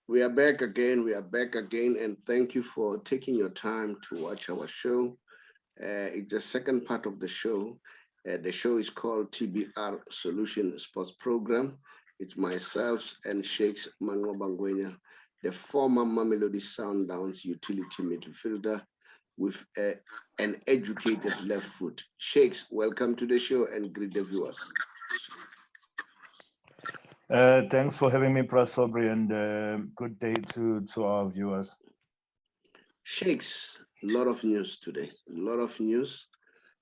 We are back again. We are back again, and thank you for taking your time to watch our show. It's the second part of the show. The show is called TBR Solution Sports Program. It's myself and Shakes Manqoba Ngwenya, the former Mamelodi Sundowns utility midfielder with an educated left foot. Shakes, welcome to the show and greet the viewers. Thanks for having me, Press Sobri, and good day to our viewers. Shakes, a lot of news today, a lot of news.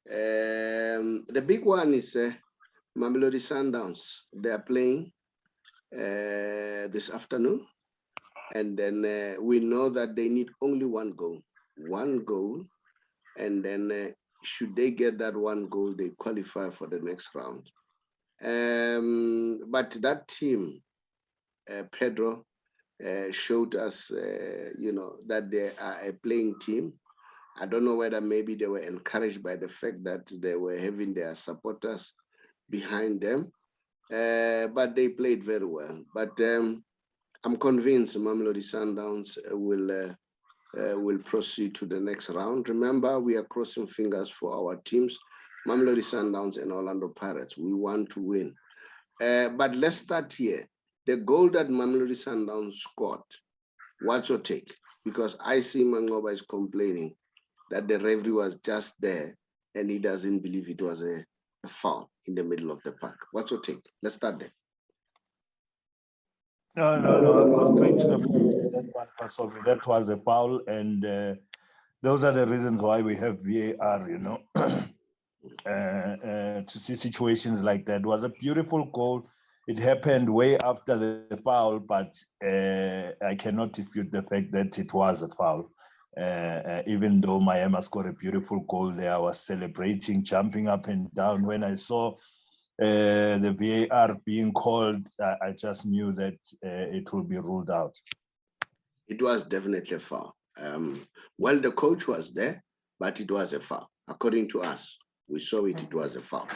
The big one is Mamelodi Sundowns. They are playing this afternoon, and then we know that they need only one goal, and then should they get that one goal, they qualify for the next round. But that team, Pedro, showed us, that they are a playing team. I don't know whether maybe they were encouraged by the fact that they were having their supporters behind them, but they played very well. But I'm convinced Mamelodi Sundowns will proceed to the next round. Remember, we are crossing fingers for our teams, Mamelodi Sundowns and Orlando Pirates. We want to win. But let's start here. The goal that Mamelodi Sundowns scored, what's your take? Because I see Manqoba is complaining that the referee was just there and he doesn't believe it was a foul in the middle of the park. What's your take? Let's start there. No, I'll go straight to the point. That one, Press Sobri, that was a foul, and those are the reasons why we have VAR, to see situations like that. It was a beautiful goal. It happened way after the foul, but I cannot dispute the fact that it was a foul. Even though Miami scored a beautiful goal there, I was celebrating, jumping up and down. When I saw the VAR being called, I just knew that it will be ruled out. It was definitely a foul. Well, the coach was there, but it was a foul. According to us, we saw it was a foul.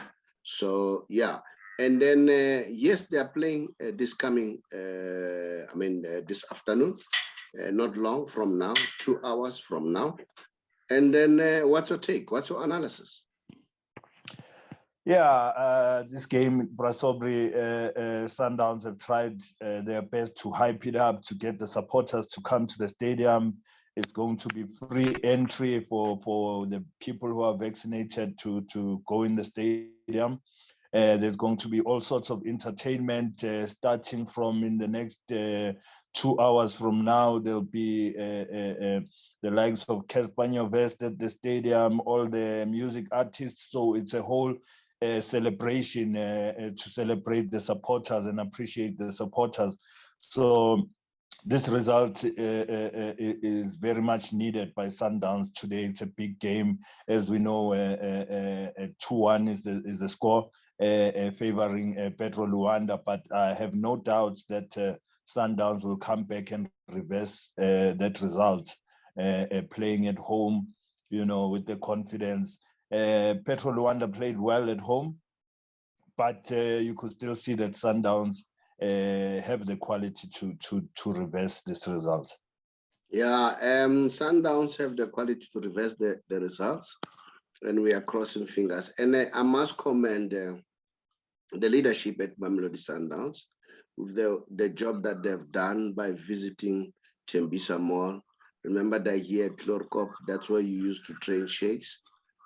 So, yeah. And then, yes, they are playing this coming, this afternoon, not long from now, 2 hours from now. And then what's your take? What's your analysis? Yeah, this game, Brasobri, Sundowns have tried their best to hype it up, to get the supporters to come to the stadium. It's going to be free entry for the people who are vaccinated to go in the stadium. There's going to be all sorts of entertainment starting from in the next 2 hours from now. There'll be the likes of Caspanyo Vest at the stadium, all the music artists. So it's a whole celebration to celebrate the supporters and appreciate the supporters. So this result is very much needed by Sundowns today. It's a big game, as we know. 2-1 is the score, favoring Petro Luanda. But I have no doubts that Sundowns will come back and reverse that result, playing at home, with the confidence. Petro Luanda played well at home, but you could still see that Sundowns have the quality to reverse this result. Yeah, Sundowns have the quality to reverse the results, and we are crossing fingers. And I must commend the leadership at Mamelodi Sundowns with the job that they've done by visiting Tembisa Mall. Remember that here at Clorcop, that's where you used to train Shakes,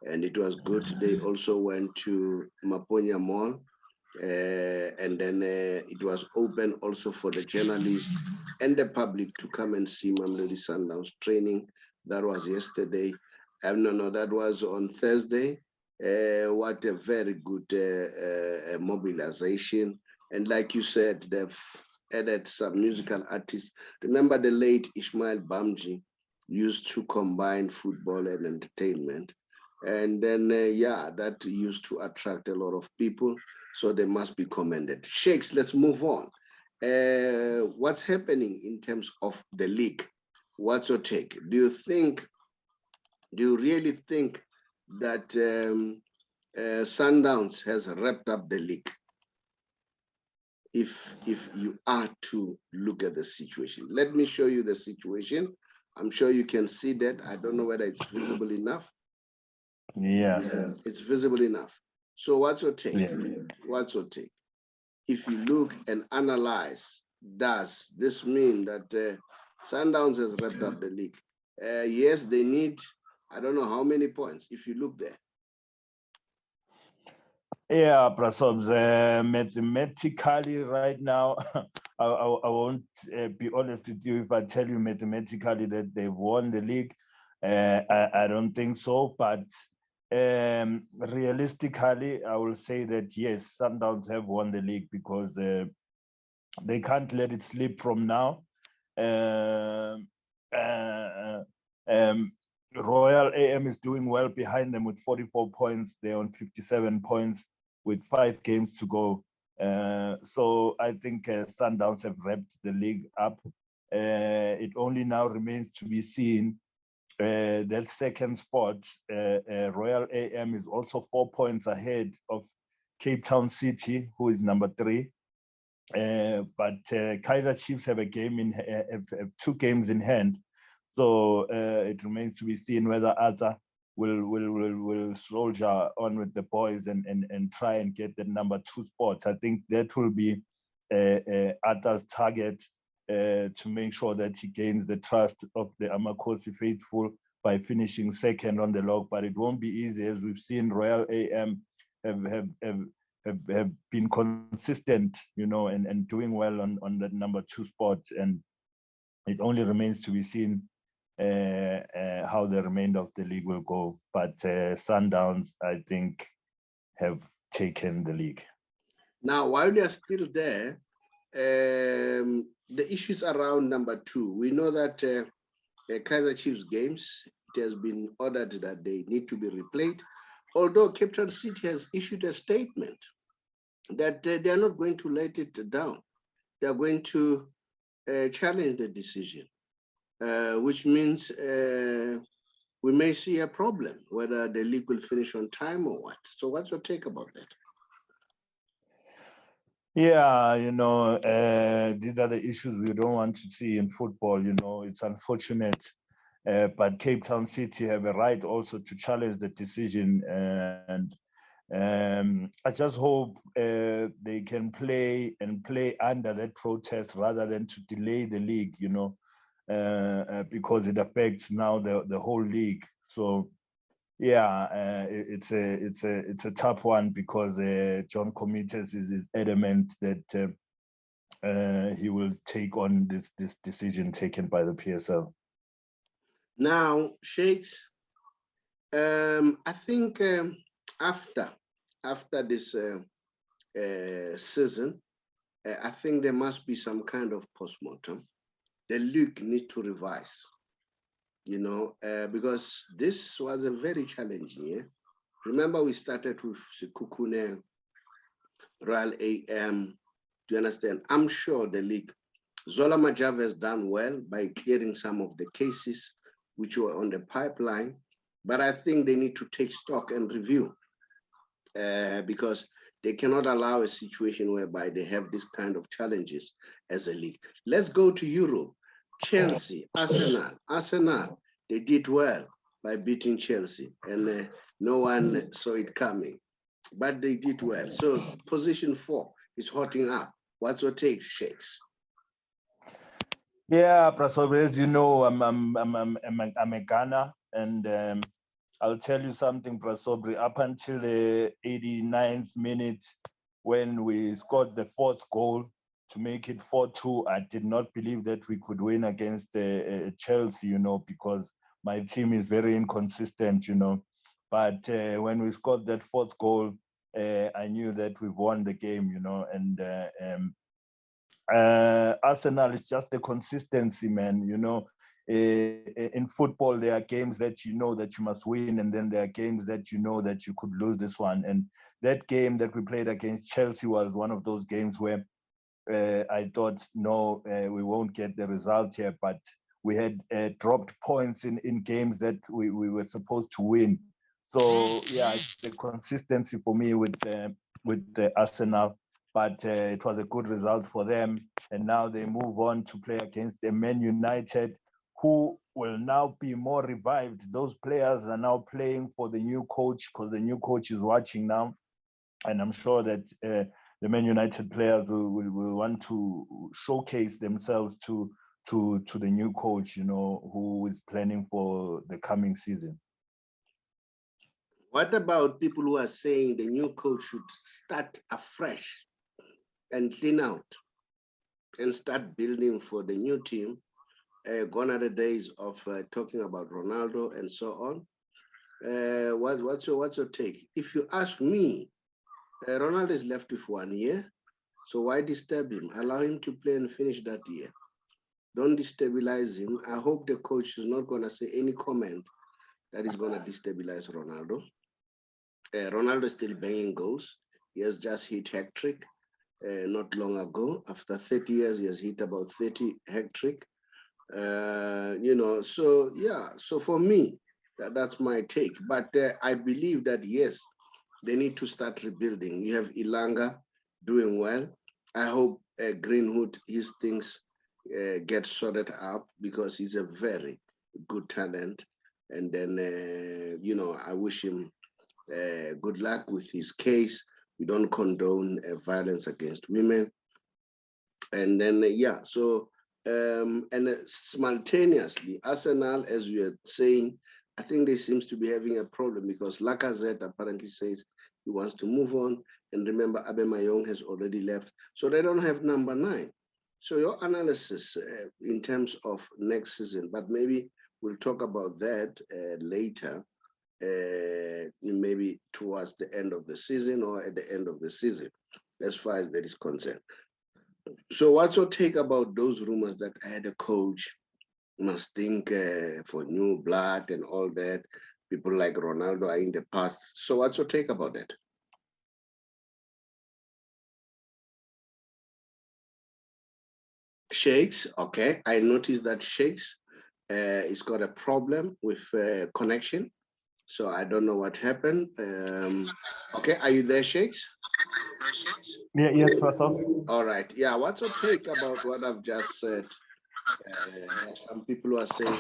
and it was good. They also went to Maponya Mall, and then it was open also for the journalists and the public to come and see Mamelodi Sundowns training. That was yesterday. No, that was on Thursday. What a very good mobilization. And like you said, they've added some musical artists. Remember the late Ismail Bamji used to combine football and entertainment. And then, that used to attract a lot of people. So they must be commended. Shakes, let's move on. What's happening in terms of the league? What's your take? Do you really think that Sundowns has wrapped up the league? if you are to look at the situation. Let me show you the situation. I'm sure you can see that. I don't know whether it's visible enough. Yeah. It's visible enough. So what's your take? Yeah. What's your take? If you look and analyze, does this mean that Sundowns has wrapped up the league? Yes, they need, I don't know how many points, if you look there. Yeah, Prasobs, mathematically right now, I won't be honest with you if I tell you mathematically that they've won the league. I don't think so, but realistically, I will say that yes, Sundowns have won the league because they can't let it slip from now. Royal AM is doing well behind them with 44 points. They're on 57 points with 5 games to go. So I think Sundowns have wrapped the league up. It only now remains to be seen that second spot. Royal AM is also 4 points ahead of Cape Town City, who is number 3. But Kaizer Chiefs have a game have 2 games in hand. So it remains to be seen whether Arthur will soldier on with the boys and try and get the number 2 spots. I think that will be Arthur's target to make sure that he gains the trust of the Amakosi faithful by finishing second on the log. But it won't be easy, as we've seen Royal AM have been consistent, you know, and doing well on that number 2 spot. And it only remains to be seen how the remainder of the league will go. But Sundowns, I think, have taken the league. Now, while they are still there, the issues around number 2, we know that Kaizer Chiefs games, it has been ordered that they need to be replayed, although Cape Town City has issued a statement that they are not going to let it down. They are going to challenge the decision, which means we may see a problem, whether the league will finish on time or what. So what's your take about that? Yeah, you know, these are the issues we don't want to see in football. You know, it's unfortunate, but Cape Town City have a right also to challenge the decision. And I just hope they can play under that protest rather than to delay the league, you know, because it affects now the whole league. So yeah, it's a tough one because John Comites is adamant that he will take on this decision taken by the PSL. Now, Shakes, I think after this season, I think there must be some kind of postmortem. The league need to revise, you know, because this was a very challenging year. Remember, we started with Sekhukhune, Royal AM. Do you understand? I'm sure the league, Zola Majave has done well by clearing some of the cases which were on the pipeline, but I think they need to take stock and review because they cannot allow a situation whereby they have this kind of challenges as a league. Let's go to Europe. Chelsea, Arsenal, they did well by beating Chelsea, and no one saw it coming, but they did well. So position 4 is hotting up. What's your take, Shakes? Yeah, Prasob, as you know, I'm a Ghana, and I'll tell you something, Prasobri. Up until the 89th minute, when we scored the 4th goal to make it 4-2, I did not believe that we could win against Chelsea, you know, because my team is very inconsistent, you know. But when we scored that 4th goal, I knew that we've won the game, you know, and Arsenal is just the consistency, man. You know, in football, there are games that you know that you must win, and then there are games that you know that you could lose this one. And that game that we played against Chelsea was one of those games where I thought, no, we won't get the result here, but we had dropped points in games that we were supposed to win. So yeah, it's the consistency for me with the Arsenal. but it was a good result for them. And now they move on to play against a Man United who will now be more revived. Those players are now playing for the new coach because the new coach is watching now. And I'm sure that the Man United players will want to showcase themselves to the new coach, who is planning for the coming season. What about people who are saying the new coach should start afresh and clean out and start building for the new team? Gone are the days of talking about Ronaldo and so on. What's your take? If you ask me, Ronaldo is left with 1 year, so why disturb him? Allow him to play and finish that year. Don't destabilize him. I hope the coach is not going to say any comment that is going to destabilize Ronaldo. Ronaldo is still banging goals. He has just hit hat-trick not long ago. After 30 years, he has hit about 30 hat-trick. So yeah, so for me, that's my take. But I believe that, yes, they need to start rebuilding. You have Ilanga doing well. I hope Greenwood, his things get sorted out because he's a very good talent. And then, I wish him good luck with his case. We don't condone violence against women. And then, and simultaneously, Arsenal, as we are saying, I think they seems to be having a problem because Lacazette apparently says he wants to move on. And remember, Aubameyang has already left. So they don't have number 9. So your analysis in terms of next season, but maybe we'll talk about that later, maybe towards the end of the season or at the end of the season, as far as that is concerned. So what's your take about those rumors that I had a coach must think for new blood and all that? People like Ronaldo are in the past. So what's your take about that? Shakes, okay. I noticed that Shakes has got a problem with connection. So I don't know what happened. Okay, are you there, Shakes? Yeah, yes, Pastor. All right. Yeah, what's your take about what I've just said? Some people are saying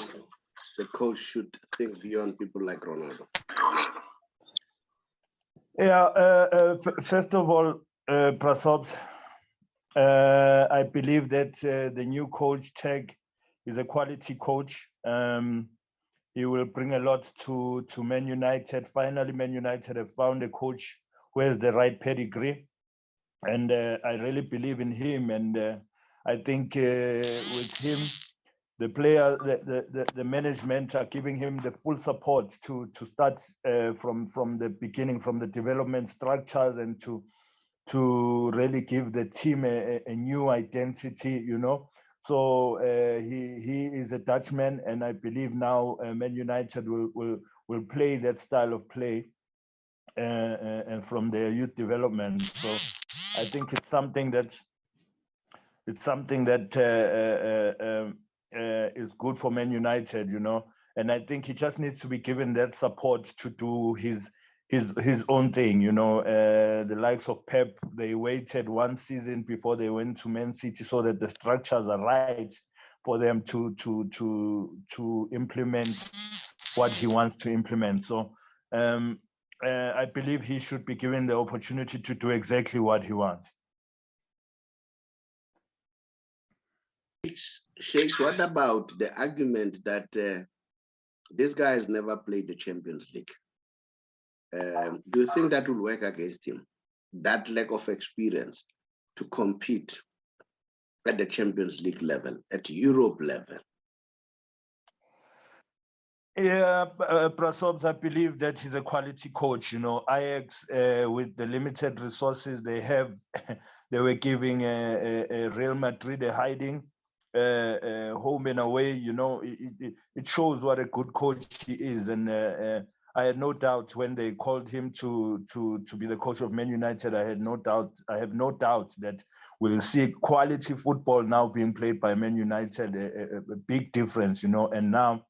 the coach should think beyond people like Ronaldo. Yeah, first of all, Prasops, I believe that the new coach, Teg, is a quality coach. He will bring a lot to Man United. Finally, Man United have found a coach who has the right pedigree. And I really believe in him. And I think with him, the player, the management are giving him the full support to start from the beginning, from the development structures, and to really give the team a new identity, So he is a Dutchman, and I believe now Man United will play that style of play and from their youth development. So I think it's something that is good for Man United, and I think he just needs to be given that support to do his own thing, the likes of Pep, they waited 1 season before they went to Man City so that the structures are right for them to implement what he wants to implement. So I believe he should be given the opportunity to do exactly what he wants. Shakes, what about the argument that this guy has never played the Champions League? Do you think that will work against him? That lack of experience to compete at the Champions League level, at Europe level? Yeah, Prasobs, I believe that he's a quality coach. Ajax, with the limited resources they have, they were giving Real Madrid a hiding, home and away. It shows what a good coach he is. And I had no doubt when they called him to be the coach of Man United. I have no doubt that we'll see quality football now being played by Man United. A big difference, And now,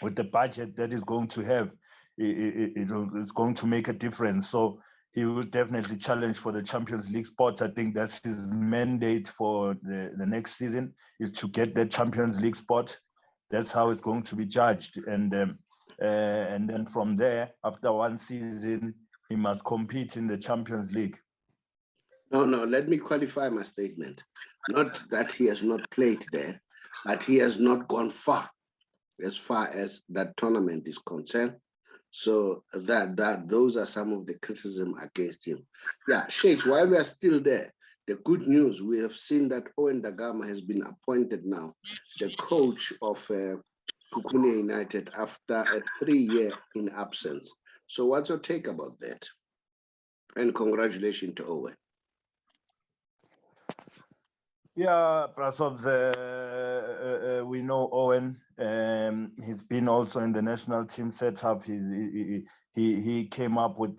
with the budget that is going to have, it's going to make a difference. So he will definitely challenge for the Champions League spot. I think that's his mandate for the next season, is to get the Champions League spot. That's how it's going to be judged. And then from there, after one season, he must compete in the Champions League. No, let me qualify my statement. Not that he has not played there, but he has not gone far as that tournament is concerned. So those are some of the criticism against him. Yeah, Shakes, while we are still there, the good news, we have seen that Owen Gama has been appointed now the coach of Kukune United after a 3-year in absence. So what's your take about that? And congratulations to Owen. Yeah, Prasobs, we know Owen. He's been also in the national team setup. He came up with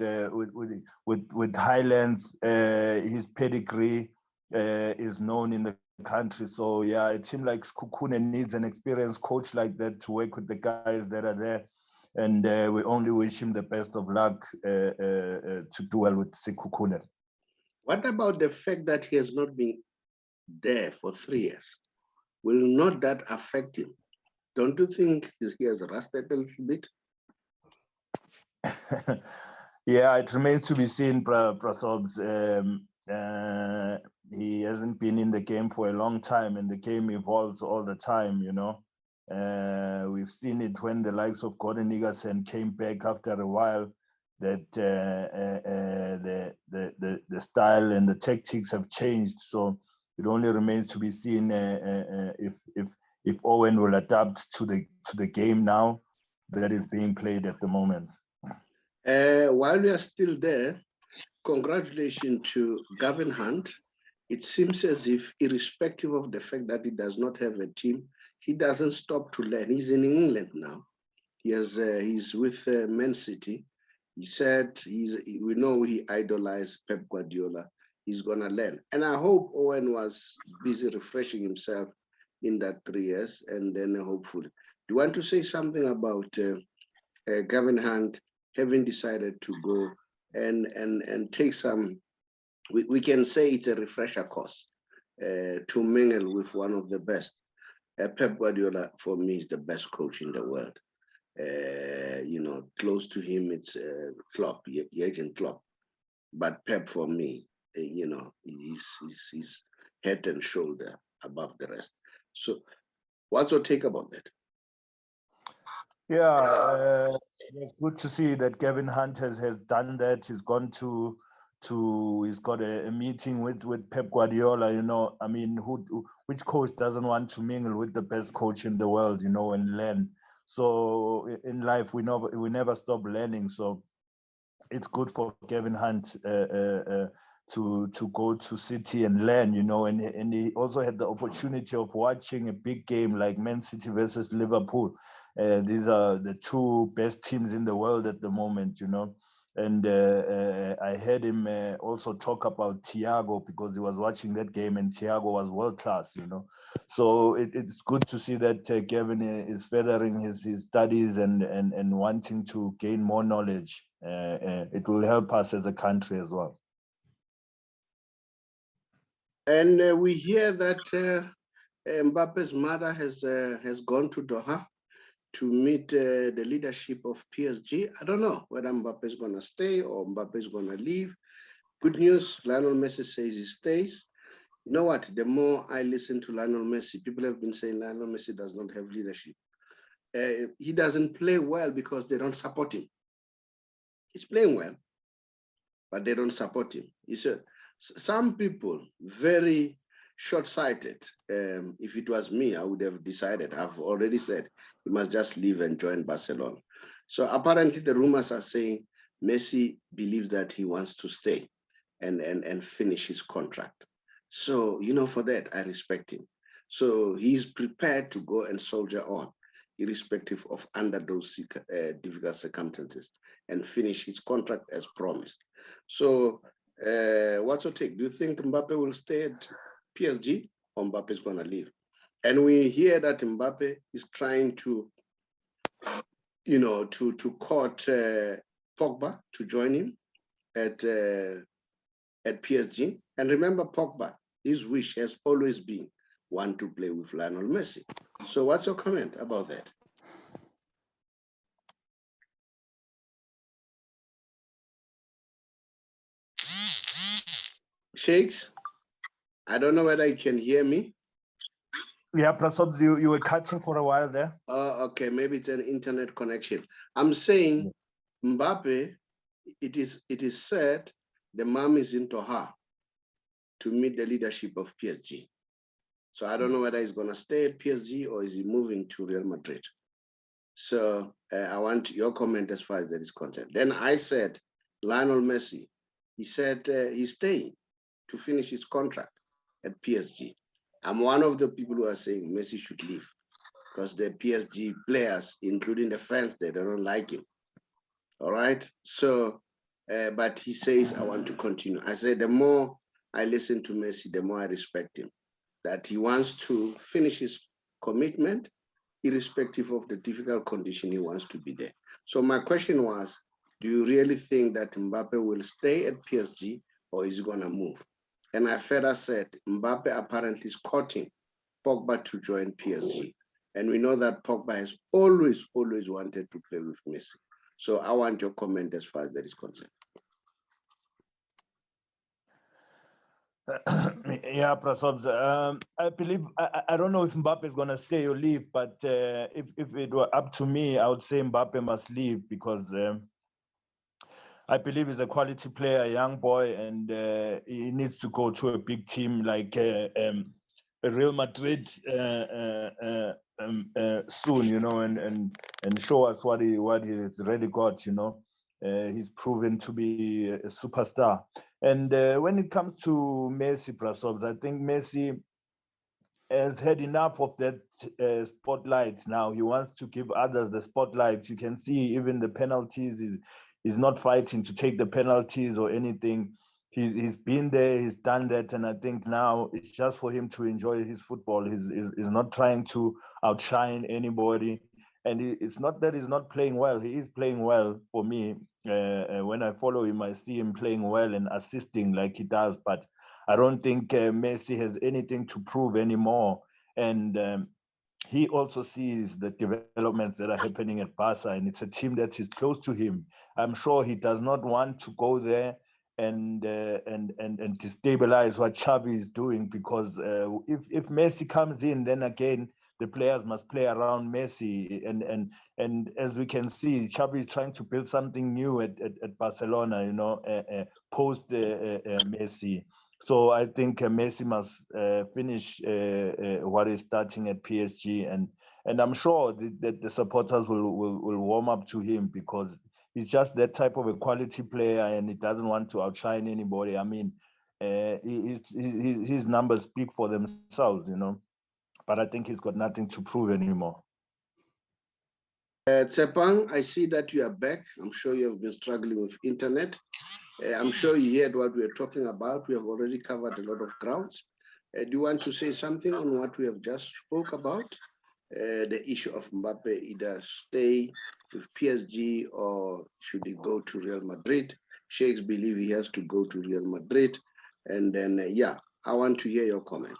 Highlands. His pedigree is known in the country. So yeah, a team like Kukune needs an experienced coach like that to work with the guys that are there. And we only wish him the best of luck to do well with Sekukune. What about the fact that he has not been there for 3 years? Will not that affect him? Don't you think he has rusted a little bit? Yeah, it remains to be seen, Prasobs. He hasn't been in the game for a long time, and the game evolves all the time, you know. We've seen it when the likes of Gordon Niggerson came back after a while, that the style and the tactics have changed. So it only remains to be seen if Owen will adapt to the game now that is being played at the moment. While we are still there, congratulations to Gavin Hunt. It seems as if, irrespective of the fact that he does not have a team, he doesn't stop to learn. He's in England now. He's with Man City. He said we know he idolized Pep Guardiola. He's gonna learn, and I hope Owen was busy refreshing himself in that 3 years, and then hopefully. Do you want to say something about Gavin Hunt having decided to go and take some? We can say it's a refresher course to mingle with one of the best. Pep Guardiola, for me, is the best coach in the world. Close to him, it's Klopp, Jurgen Klopp. But Pep, for me, he's head and shoulder above the rest. So what's your take about that? Yeah, it's good to see that Gavin Hunt has done that. He's gone he's got a meeting with Pep Guardiola. You know, I mean, which coach doesn't want to mingle with the best coach in the world, you know, and learn? So in life, we never stop learning. So it's good for Gavin Hunt to go to City and learn, you know, and he also had the opportunity of watching a big game like Man City versus Liverpool. These are the two best teams in the world at the moment, you know. And I heard him also talk about Thiago, because he was watching that game and Thiago was world class, you know. So it's good to see that Gavin is furthering his studies and wanting to gain more knowledge. It will help us as a country as well. And we hear that Mbappe's mother has gone to Doha to meet the leadership of PSG. I don't know whether Mbappe is going to stay or Mbappe is going to leave. Good news, Lionel Messi says he stays. You know what? The more I listen to Lionel Messi, people have been saying Lionel Messi does not have leadership. He doesn't play well because they don't support him. He's playing well, but they don't support him. Some people, very short-sighted. If it was me, I would have decided. I've already said he must just leave and join Barcelona. So apparently the rumors are saying Messi believes that he wants to stay and finish his contract. So, you know, for that, I respect him. So he's prepared to go and soldier on, irrespective of under those difficult circumstances, and finish his contract as promised. So what's your take? Do you think Mbappe will stay at PSG or Mbappe is going to leave? And we hear that Mbappe is trying to, you know, to court Pogba to join him. at PSG. And remember, Pogba, his wish has always been want to play with Lionel Messi. So what's your comment about that? Shakes, I don't know whether you can hear me. Yeah, Prasobs, you were catching for a while there. Oh, okay, maybe it's an internet connection. I'm saying Mbappe, it is said the mom is into her to meet the leadership of PSG. So I don't know whether he's going to stay at PSG or is he moving to Real Madrid. So I want your comment as far as that is concerned. Then I said, Lionel Messi, he said he's staying to finish his contract at PSG. I'm one of the people who are saying Messi should leave because the PSG players, including the fans, they don't like him. All right. So, but he says, I want to continue. I said, the more I listen to Messi, the more I respect him, that he wants to finish his commitment, irrespective of the difficult condition he wants to be there. So my question was, do you really think that Mbappe will stay at PSG or is he going to move? And I further said, Mbappe apparently is courting Pogba to join PSG. And we know that Pogba has always wanted to play with Messi. So I want your comment as far as that is concerned. Yeah, Prasobs. I believe I don't know if Mbappe is gonna stay or leave, but if it were up to me, I would say Mbappe must leave because I believe he's a quality player, a young boy, and he needs to go to a big team like Real Madrid soon, you know, and show us what he's really got, you know. He's proven to be a superstar. And when it comes to Messi, Prasobs, I think Messi has had enough of that spotlight now. He wants to give others the spotlight. You can see even the penalties, he's not fighting to take the penalties or anything. He's been there, he's done that, and I think now it's just for him to enjoy his football. He's not trying to outshine anybody. And it's not that he's not playing well. He is playing well for me. When I follow him, I see him playing well and assisting like he does. But I don't think Messi has anything to prove anymore. And he also sees the developments that are happening at Barca, and it's a team that is close to him. I'm sure he does not want to go there and destabilize what Xavi is doing, because if Messi comes in, then again the players must play around Messi, and as we can see, Xavi is trying to build something new at Barcelona, you know, post Messi. So I think Messi must finish what is starting at PSG, and I'm sure that the supporters will warm up to him, because he's just that type of a quality player, and he doesn't want to outshine anybody. I mean, his numbers speak for themselves, you know. But I think he's got nothing to prove anymore. Tsepang, I see that you are back. I'm sure you have been struggling with internet. I'm sure you heard what we are talking about. We have already covered a lot of grounds. Do you want to say something on what we have just spoke about? The issue of Mbappe either stay with PSG or should he go to Real Madrid? Sheikhs believe he has to go to Real Madrid. And then, yeah, I want to hear your comment.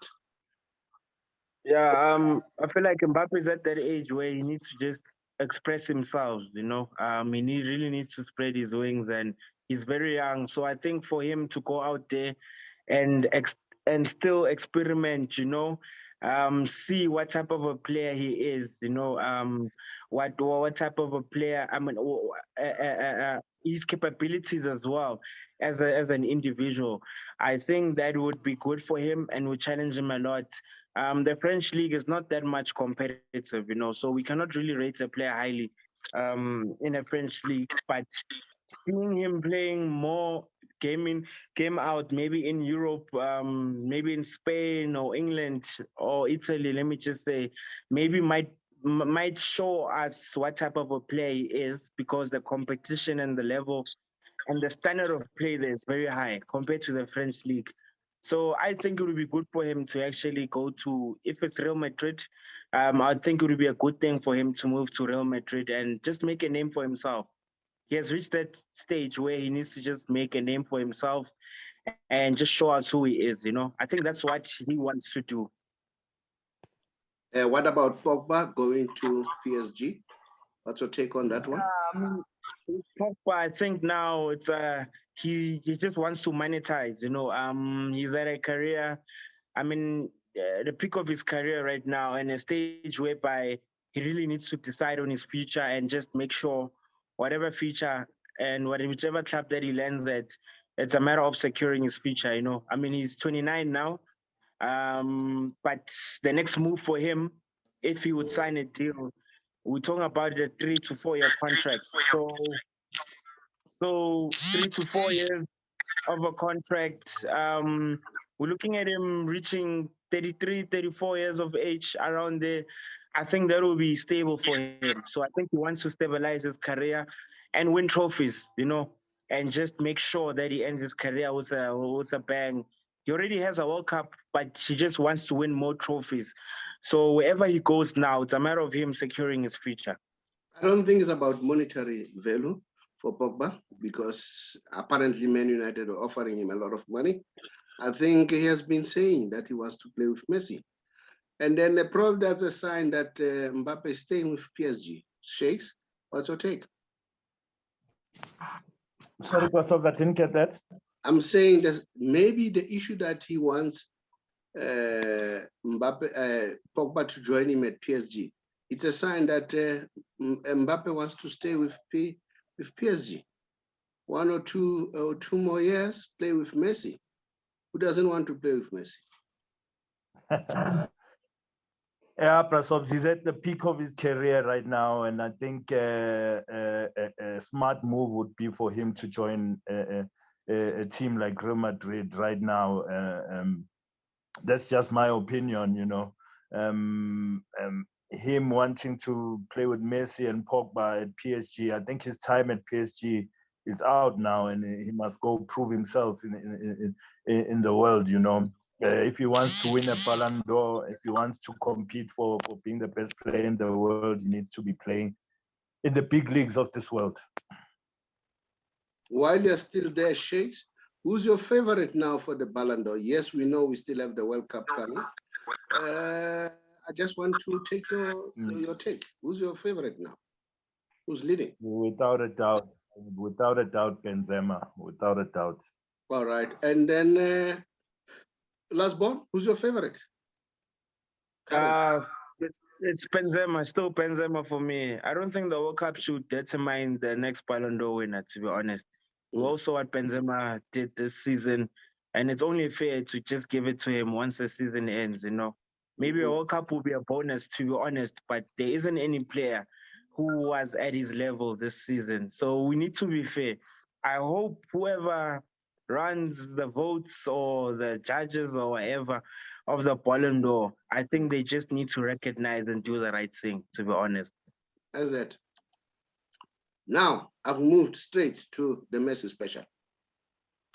Yeah, I feel like Mbappe is at that age where he needs to just express himself, you know. Really needs to spread his wings, and he's very young. So I think for him to go out there and still experiment, you know, see what type of a player he is, you know, what type of a player, I mean, his capabilities as well as an individual. I think that would be good for him and would challenge him a lot. The French league is not that much competitive, you know, so we cannot really rate a player highly in a French league. But seeing him playing more game out, maybe in Europe, maybe in Spain or England or Italy, let me just say, maybe might show us what type of a player he is, because the competition and the level and the standard of play there is very high compared to the French league. So I think it would be good for him to actually go to, if it's Real Madrid, I think it would be a good thing for him to move to Real Madrid and just make a name for himself. he has reached that stage where he needs to just make a name for himself and just show us who he is. I think that's what he wants to do. What about Pogba going to PSG? What's your take on that one? Pogba, I think now it's he just wants to monetize. He's at a career. The peak of his career right now, and a stage whereby he really needs to decide on his future and just make sure whatever future and whichever club that he lands at, it's a matter of securing his future. He's 29 now. But the next move for him, if he would sign a deal, we're talking about a 3 to 4 year contract. So 3 to 4 years of a contract. We're looking at him reaching 33, 34 years of age around there. I think that will be stable for him. So I think he wants to stabilize his career and win trophies, and just make sure that he ends his career with a bang. He already has a World Cup, but he just wants to win more trophies. So wherever he goes now, it's a matter of him securing his future. I don't think it's about monetary value for Pogba because apparently Man United are offering him a lot of money. I think he has been saying that he wants to play with Messi. And then probably that's a sign that Mbappe is staying with PSG. Shakes, what's your take? Sorry, Pastor, I didn't get that. I'm saying that maybe the issue that he wants Pogba to join him at PSG, it's a sign that Mbappe wants to stay with PSG. 1 or 2 more years, play with Messi. Who doesn't want to play with Messi? Yeah, Prasobs, he's at the peak of his career right now, and I think a smart move would be for him to join a team like Real Madrid right now. That's just my opinion, him wanting to play with Messi and Pogba at PSG. I think his time at PSG is out now, and he must go prove himself in the world, if he wants to win a Ballon d'Or, if he wants to compete for being the best player in the world, he needs to be playing in the big leagues of this world. While you're still there, Shakes, who's your favorite now for the Ballon d'Or? Yes, we know we still have the World Cup coming. I just want to take your take. Who's your favorite now? Who's leading? Without a doubt, Benzema. Without a doubt. All right, and then last born, who's your favorite? It's Benzema, still Benzema for me. I don't think the World Cup should determine the next Ballon d'Or winner, to be honest. We also what Benzema did this season, and it's only fair to just give it to him once the season ends, Maybe a World Cup will be a bonus, to be honest, but there isn't any player who was at his level this season. So we need to be fair. I hope whoever runs the votes or the judges or whatever of the Ballon d'Or, I think they just need to recognize and do the right thing, to be honest. That's it. Now, I've moved straight to the Messi Special,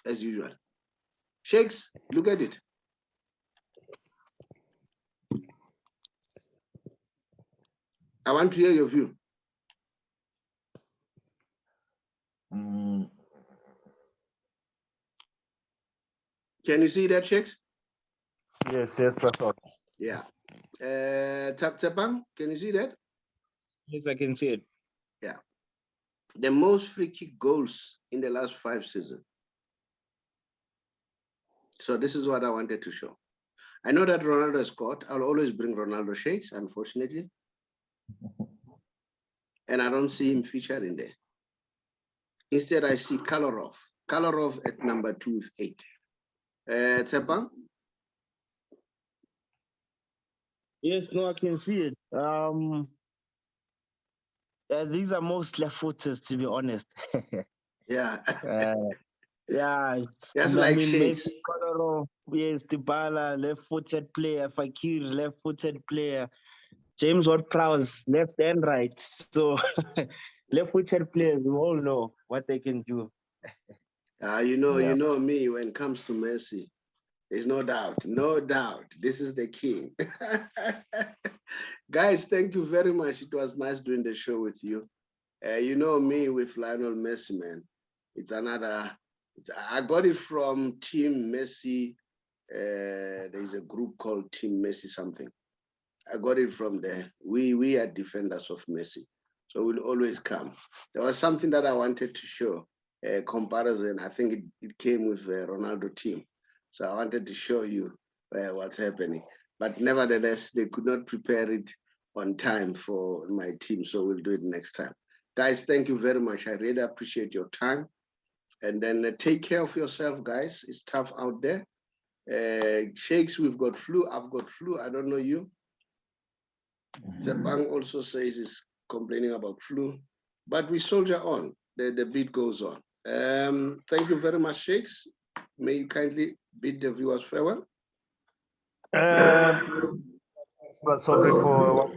as usual. Shakes, look at it. I want to hear your view. Can you see that, Shakes? Yes, Pastor. Yeah. Tapang, can you see that? Yes, I can see it. Yeah. The most free kick goals in the last 5 seasons. So this is what I wanted to show. I know that Ronaldo scored. I'll always bring Ronaldo Shakes, unfortunately. And I don't see him featured in there. Instead, I see Kalarov. Kalarov at number 2 with 8. Tsepa? Yes, no, I can see it. These are most left footers, to be honest. Yeah. Yeah. That's like Shakes. Messi, Kalarov, yes, Dybala, left-footed player, Fakir, left-footed player, James Ward-Prowse, left and right. So left-footed players, we all know what they can do. You know me when it comes to Messi. There's no doubt. This is the king. Guys, thank you very much. It was nice doing the show with you. You know me with Lionel Messi, man. It's I got it from Team Messi. There's a group called Team Messi something. I got it from there. We are defenders of Messi, so we'll always come. There was something that I wanted to show, a comparison. I think it came with the Ronaldo team. So I wanted to show you what's happening. But nevertheless, they could not prepare it on time for my team, so we'll do it next time. Guys, thank you very much. I really appreciate your time. And then take care of yourself, guys. It's tough out there. Shakes, we've got flu. I've got flu. I don't know you. Zebang also says he's complaining about flu. But we soldier on. The beat goes on. Thank you very much, Shakes. May you kindly bid the viewers farewell. But sorry for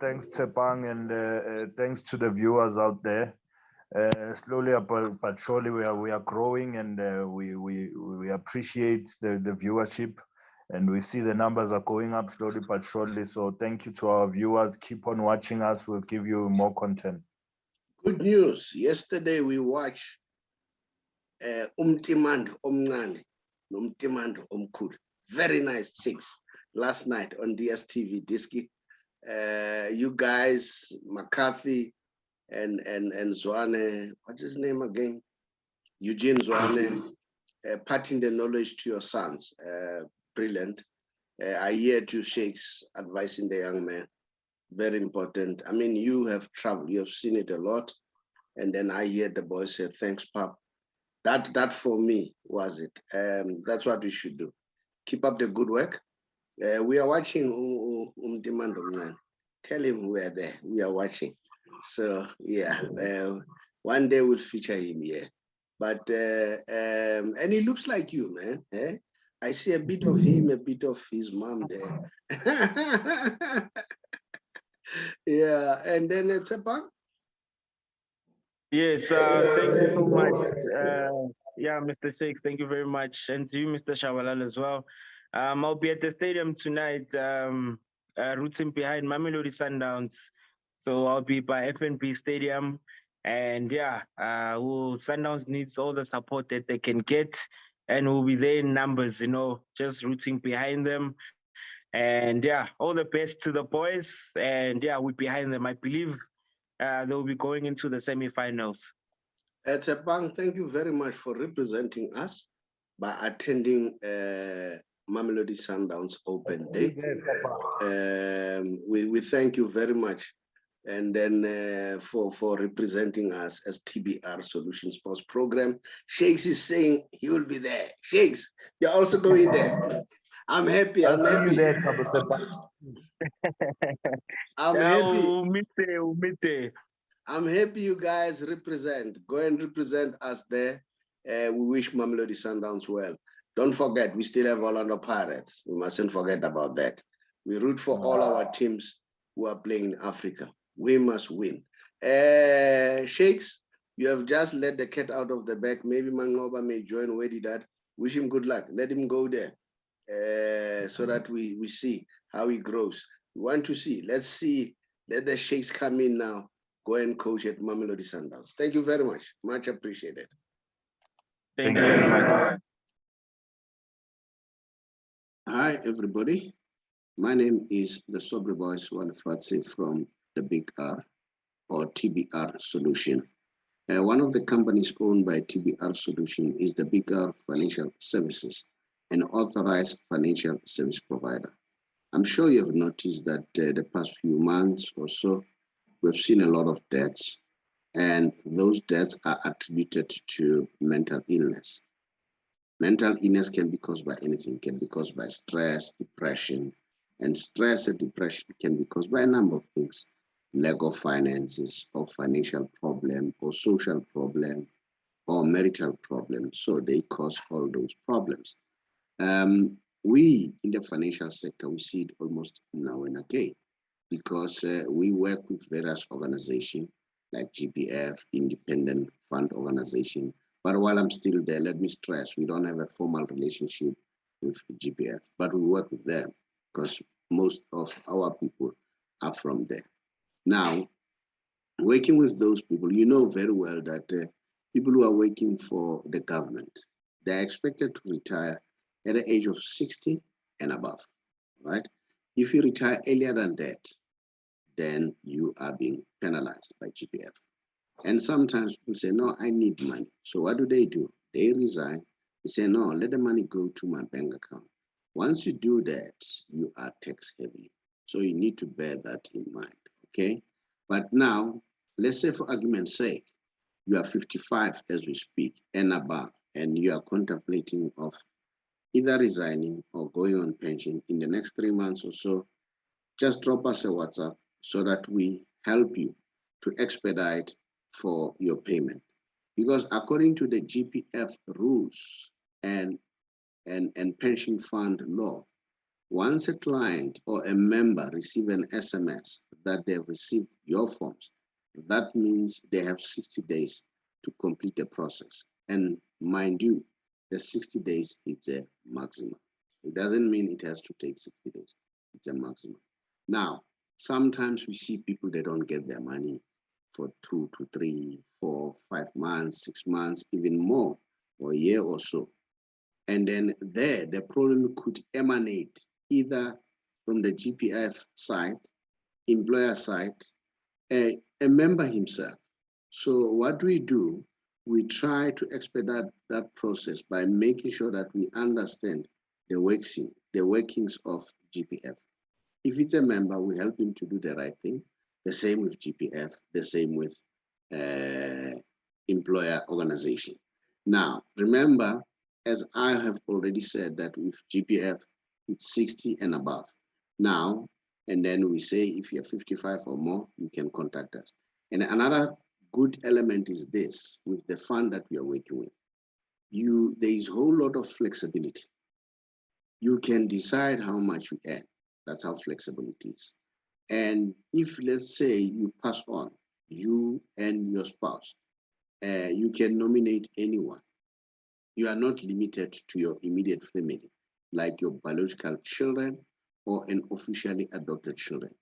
thanks, Tepang, and thanks to the viewers out there. Slowly but surely we are growing, and we appreciate the viewership, and we see the numbers are going up slowly but surely. So thank you to our viewers. Keep on watching us. We'll give you more content. Good news. Yesterday we watched Umtimando Omncane Nomtimando Omkhulu. Very nice chicks last night on DSTV Diski. You guys, McCarthy and Zwane, what's his name again? Eugene Zwane, patting the knowledge to your sons. Brilliant. I hear two Shakes advising the young man. Very important. I mean, you have traveled, you have seen it a lot. And then I hear the boy say, thanks, Pop. That for me was it. That's what we should do. Keep up the good work. We are watching Umtimando man. Tell him we are there. We are watching. So yeah, one day we'll feature him here. But and he looks like you, man. Eh? I see a bit of him, a bit of his mom there. Yeah, and then it's a punk. Yes, thank you so much. Yeah, Mr. Shakes, thank you very much. And to you, Mr. Shabalal, as well. I'll be at the stadium tonight, rooting behind Mamelodi Sundowns. So I'll be by FNB Stadium. And yeah, Sundowns needs all the support that they can get. And we'll be there in numbers, just rooting behind them. And yeah, all the best to the boys. And yeah, we're behind them. I believe they'll be going into the semifinals. Tsepang, thank you very much for representing us by attending Mamelodi Sundowns Open Day. We thank you very much. And then for representing us as TBR Solutions Post Program. Shakes is saying he will be there. Shakes, you're also going there. I'm happy. I'm happy. I'm happy. I'm happy you guys represent. Go and represent us there. We wish Mamelodi Sundowns well. Don't forget, we still have Orlando Pirates. We mustn't forget about that. We root for all our teams who are playing in Africa. We must win. Shakes, you have just let the cat out of the bag. Maybe Manqoba may join Wedi that. Wish him good luck. Let him go there so that we see how he grows. We want to see. Let's see. Let the Shakes come in now. Go and coach at Mamelodi Sundowns. Thank you very much. Much appreciated. Thank you very much. Hi, everybody. My name is the Sobri Boys Walifatse from the Big R or TBR Solution. One of the companies owned by TBR Solution is the Big R Financial Services, an authorized financial service provider. I'm sure you have noticed that the past few months or so, we've seen a lot of deaths, and those deaths are attributed to mental illness. Mental illness can be caused by anything, can be caused by stress, depression, and stress and depression can be caused by a number of things, lack of finances, or financial problem, or social problem, or marital problem. So they cause all those problems. We in the financial sector, we see it almost now and again, because we work with various organizations like GPF, Independent Fund Organization. But while I'm still there, let me stress, we don't have a formal relationship with GPF, but we work with them because most of our people are from there. Now, working with those people, you know very well that people who are working for the government, they're expected to retire at the age of 60 and above, right? If you retire earlier than that, then you are being penalized by GPF. And sometimes people say, no, I need money. So what do? They resign. They say, no, let the money go to my bank account. Once you do that, you are tax heavy. So you need to bear that in mind, okay? But now, let's say for argument's sake, you are 55 as we speak and above, and you are contemplating of either resigning or going on pension in the next 3 months or so, just drop us a WhatsApp so that we help you to expedite for your payment. Because according to the GPF rules and pension fund law, once a client or a member receive an SMS that they've received your forms, that means they have 60 days to complete the process. And mind you, the 60 days is a maximum. It doesn't mean it has to take 60 days. It's a maximum. Now, sometimes we see people that don't get their money for 2 to 3, 4, 5 months, 6 months, even more, or a year or so. And then there, the problem could emanate either from the GPF side, employer side, a member himself. So what do? We try to expedite that process by making sure that we understand the workings of GPF. If it's a member, we help him to do the right thing. The same with GPF, the same with employer organization. Now, remember, as I have already said, that with GPF, it's 60 and above. Now, and then we say if you're 55 or more, you can contact us. And another good element is this, with the fund that we are working with. There is a whole lot of flexibility. You can decide how much you earn. That's how flexible it is. And if, let's say, you pass on, you and your spouse, you can nominate anyone. You are not limited to your immediate family, like your biological children or an officially adopted children.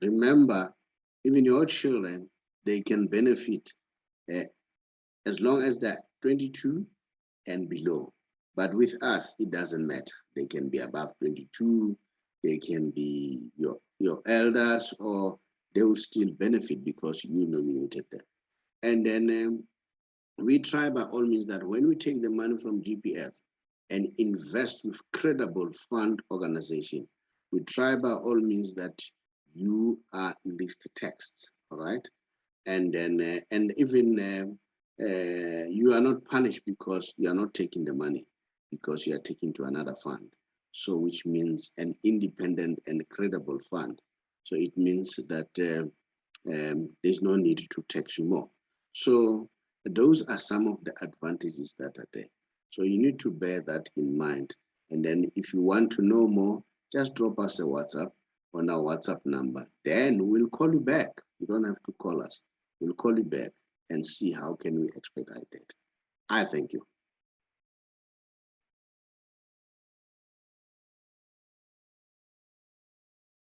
Remember, even your children, they can benefit as long as they're 22 and below. But with us, it doesn't matter. They can be above 22, they can be your elders, or they will still benefit because you nominated them. And then we try by all means that when we take the money from GPF and invest with credible fund organization, we try by all means that you are list text, all right? And then, and even you are not punished because you are not taking the money, because you are taking to another fund. So which means an independent and credible fund. So it means that there's no need to tax you more. So those are some of the advantages that are there. So you need to bear that in mind. And then if you want to know more, just drop us a WhatsApp on our WhatsApp number. Then we'll call you back. You don't have to call us. We'll call you back and see how can we expedite it. I thank you.